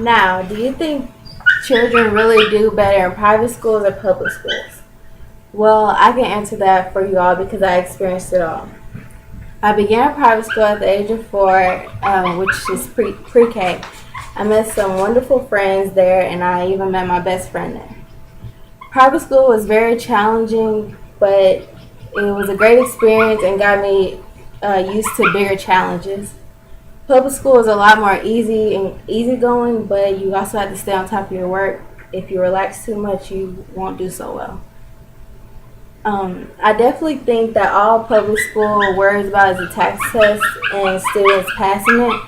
Now, do you think children really do better in private schools or public schools? Well, I can answer that for you all because I experienced it all. I began private school at the age of 4, which is pre-K. I met some wonderful friends there, and I even met my best friend there. Private school was very challenging, but it was a great experience and got me used to bigger challenges. Public school is a lot more easygoing, but you also have to stay on top of your work. If you relax too much, you won't do so well. I definitely think that all public school worries about is a tax test and students passing it.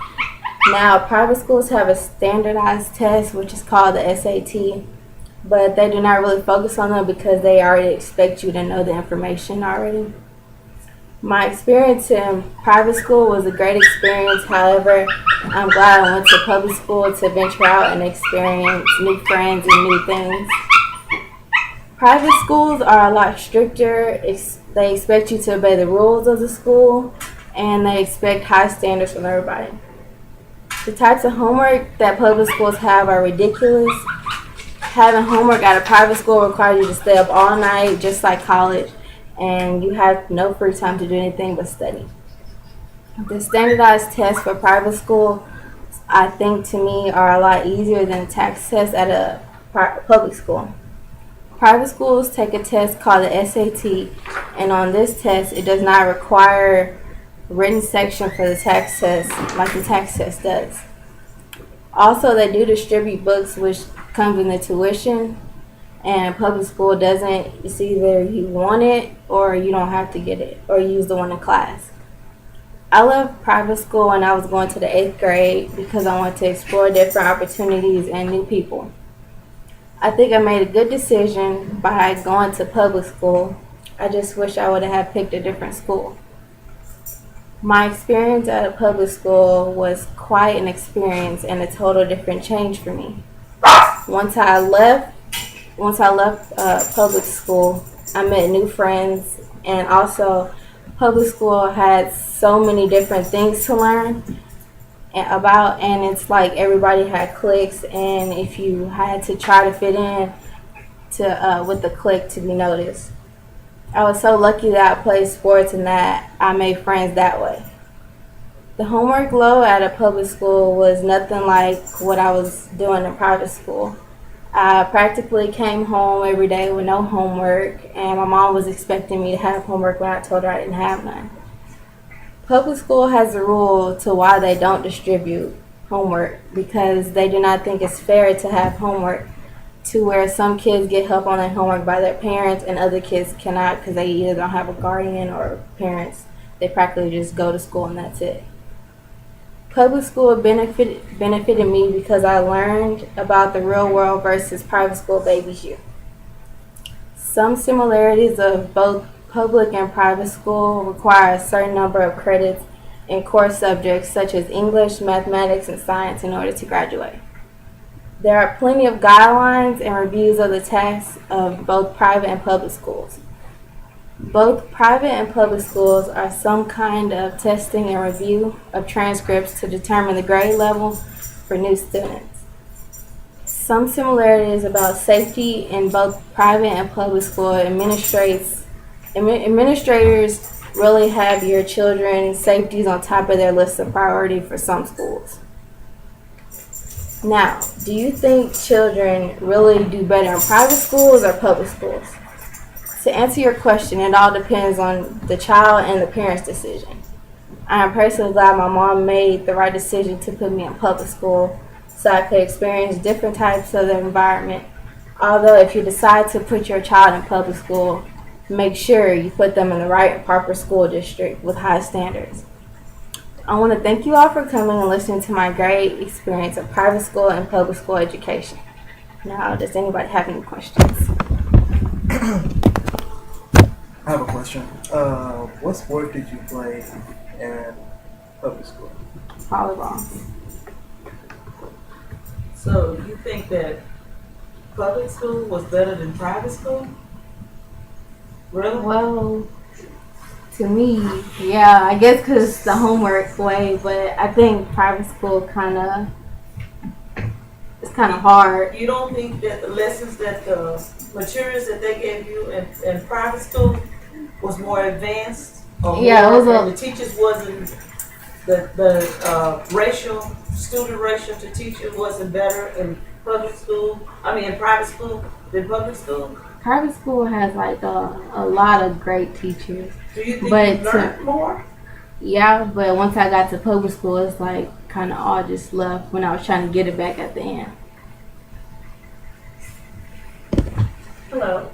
Now, private schools have a standardized test, which is called the SAT, but they do not really focus on them because they already expect you to know the information already. My experience in private school was a great experience. However, I'm glad I went to public school to venture out and experience new friends and new things. Private schools are a lot stricter. They expect you to obey the rules of the school, and they expect high standards from everybody. The types of homework that public schools have are ridiculous. Having homework at a private school requires you to stay up all night, just like college, and you have no free time to do anything but study. The standardized tests for private school, I think to me, are a lot easier than tax tests at a public school. Private schools take a test called the SAT, and on this test, it does not require a written section for the tax test like the tax test does. Also, they do distribute books, which comes in the tuition, and public school doesn't. It's either you want it or you don't have to get it, or use the one in class. I left private school when I was going to the 8th grade because I wanted to explore different opportunities and new people. I think I made a good decision by going to public school. I just wish I would have picked a different school. My experience at a public school was quite an experience and a total different change for me. Once I left public school, I met new friends, and also public school had so many different things to learn about, and it's like everybody had cliques, and if you had to try to fit in to with the clique to be noticed. I was so lucky that I played sports and that I made friends that way. The homework load at a public school was nothing like what I was doing in private school. I practically came home every day with no homework, and my mom was expecting me to have homework when I told her I didn't have none. Public school has a rule to why they don't distribute homework because they do not think it's fair to have homework to where some kids get help on their homework by their parents and other kids cannot because they either don't have a guardian or parents. They practically just go to school and that's it. Public school benefited me because I learned about the real world versus private school babies you. Some similarities of both public and private school require a certain number of credits in core subjects such as English, mathematics, and science in order to graduate. There are plenty of guidelines and reviews of the tasks of both private and public schools. Both private and public schools are some kind of testing and review of transcripts to determine the grade level for new students. Some similarities about safety in both private and public school administrators really have your children's safeties on top of their list of priority for some schools. Now, do you think children really do better in private schools or public schools? To answer your question, it all depends on the child and the parent's decision. I am personally glad my mom made the right decision to put me in public school so I could experience different types of the environment. Although if you decide to put your child in public school, make sure you put them in the right and proper school district with high standards. I want to thank you all for coming and listening to my great experience of private school and public school education. Now, does anybody have any questions? I have a question. What sport did you play in public school? Volleyball. So you think that public school was better than private school? Really? Well, to me, yeah, I guess because it's the homework way, but I think private school kind of it's kind of hard. You don't think that the lessons that the materials that they gave you in private school was more advanced? Or Yeah, it more, was a- and the teachers wasn't the ratio, student ratio to teacher wasn't better in public school. I mean, in private school than public school. Private school has like a lot of great teachers. Do you think But, you learned more? Yeah, but once I got to public school, it's like kind of all just left when I was trying to get it back at the end. Hello.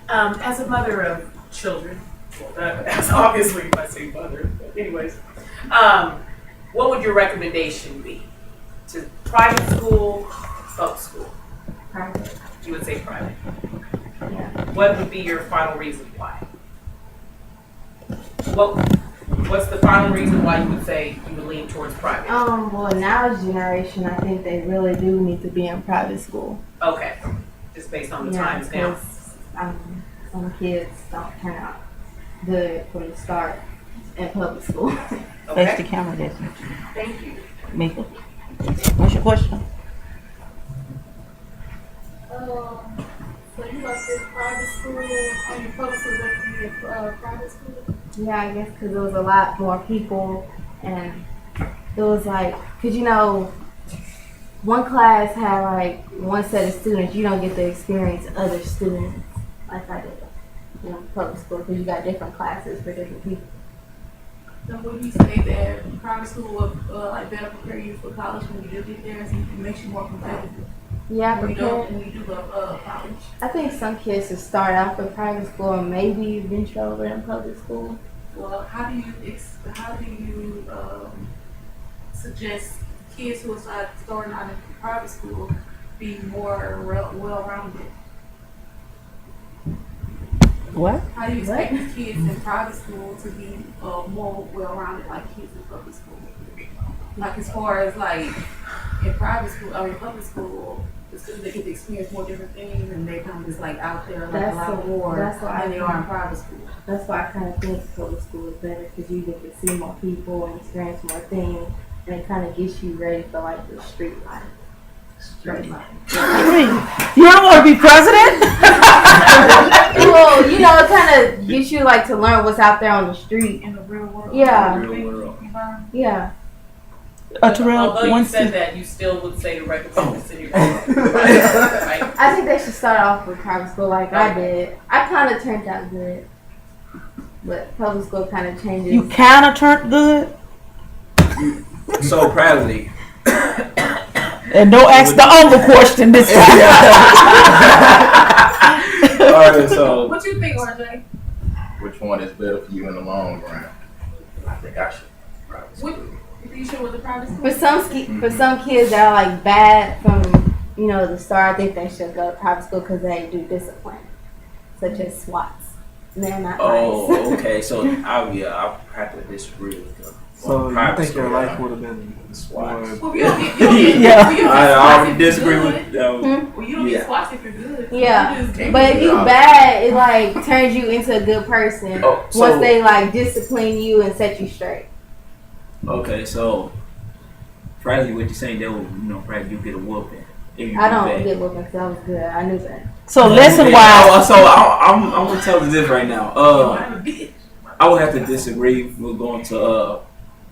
As a mother of children, well, that's obviously I say mother, but anyways, what would your recommendation be to private school, public school? Private. You would say private. Yeah. What would be your final reason why? What's the final reason why you would say you would lean towards private? Well, now's generation, I think they really do need to be in private school. Okay, just based on the times now. Because some kids don't turn out good from the start in public school. Face the Okay, camera, Destiney. thank you. Me. What's your question? So you like this private school, I mean public school better than your private school? Yeah, I guess because there was a lot more people, and it was like, because you know, one class had like one set of students. You don't get to experience other students like I did, you know, public school, because you got different classes for different people. So would you say that private school will like better prepare you for college when you do get there, so it makes you more competitive Yeah, when you because when you do college? I think some kids should start off in private school and maybe venture over in public school. Well, how do you suggest kids who are starting out in private school be more well-rounded? What? How do you expect the kids in private school to be more well-rounded like kids in public school? Like as far as like in private school or in public school, the students they get to experience more different things and they kind of just like out there like a lot more that's why than they are in private school. That's why I kind of think public school is better, because you get to see more people and experience more things, and it kind of gets you ready for like the street life. Street life. You don't want to be president? Well, you know, it kind of gets you like to learn what's out there on the street. In the real world. Yeah. Real world. Environment. Yeah. Terrell, Although you once said the- that, you still would say to recommend the city. Right? I think they should start off with private school like I did. I kind of turned out good, but public school kind of changes. You kind of turned good, So privately. and don't ask the other question this time. Alright, so What you think, RJ? Which one is better for you in the long run? I think I should private school. You sure with the private school? For some kids that are like bad from the start, I think they should go to private school because they do discipline, such as SWATs. And they're not nice. oh, okay. So I'll have to disagree with you. So you Private think your school, life would have been SWAT. more? Well, you don't get Yeah. well, you don't get I spots already if you're disagree good. with Well, you don't yeah. get spots if you're good. Yeah. You just- But if you bad, it like turns you into a good person Oh, so- once they like discipline you and set you straight. Okay, so privately, what you're saying, they will, probably you get a whooping. If you I do don't bad. get looking because I was good. I knew that. So lesson Okay, wise, so I'm gonna tell you this right now. I'm a bitch. I would have to disagree with going to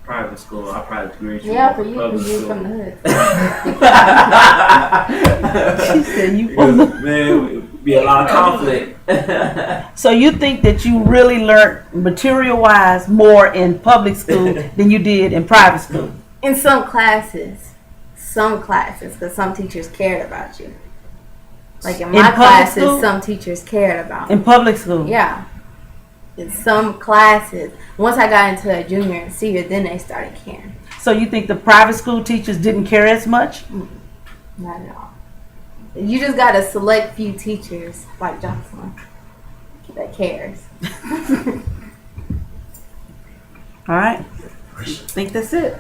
private school. I probably agree with you. Yeah, with for you public because you school. from the hood. she said you. Because, man, it'd be a lot of conflict. So you think that you really learned material wise more in public school than you did in private school? In some classes, because some teachers cared about you. Like in my public classes, school? some teachers cared about me. In public school? Yeah. In some classes, once I got into a junior and senior, then they started caring. So you think the private school teachers didn't care as much? Not at all. You just got a select few teachers like Jocelyn that cares. All right. I think that's it.